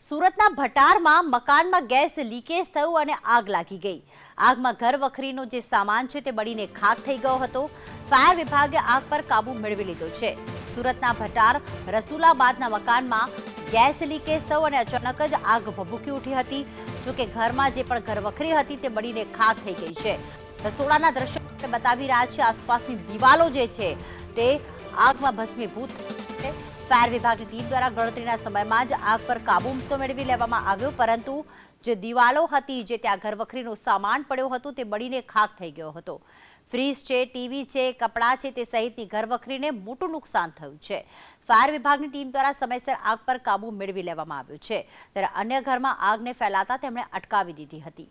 સુરતના ભટારમાં મકાનમાં gas leakage થયું અને આગ લાગી ગઈ। આગમાં ઘર વખરીનો જે સામાન છે તે બળીને ખાખ થઈ ગયો હતો। ફાયર વિભાગે આગ પર કાબુ મેળવી લીધો છે। સુરતના ભટાર રસુલાબાદના મકાનમાં ગેસ લીકેજ થયું અને અચાનક જ આગ ભભૂકી ઉઠી હતી। જોકે ઘરમાં જે પણ ઘર વખરી હતી તે બળીને ખાખ થઈ ગઈ છે। રસોડાના દ્રશ્યો બતાવી રહ્યા છે। આસપાસની દિવાલો જે છે તે આગમાં ભસ્મીભૂત થઈ છે। ફાયર વિભાગની ટીમ દ્વારા ગણતરીના સમયમાં જ આગ પર કાબુ તો મેળવી લેવામાં આવ્યો, પરંતુ જે દિવાલો હતી, જે ત્યાં ઘરવખરીનો સામાન પડ્યો હતો તે બળીને ખાખ થઈ ગયો હતો। ફ્રીજ છે, ટીવી છે, કપડાં છે તે સહિતની ઘરવખરીને મોટું નુકસાન થયું છે। ફાયર વિભાગની ટીમ દ્વારા સમયસર આગ પર કાબુ મેળવી લેવામાં આવ્યો છે, ત્યારે અન્ય ઘરમાં આગને ફેલાતા તેમણે અટકાવી દીધી હતી।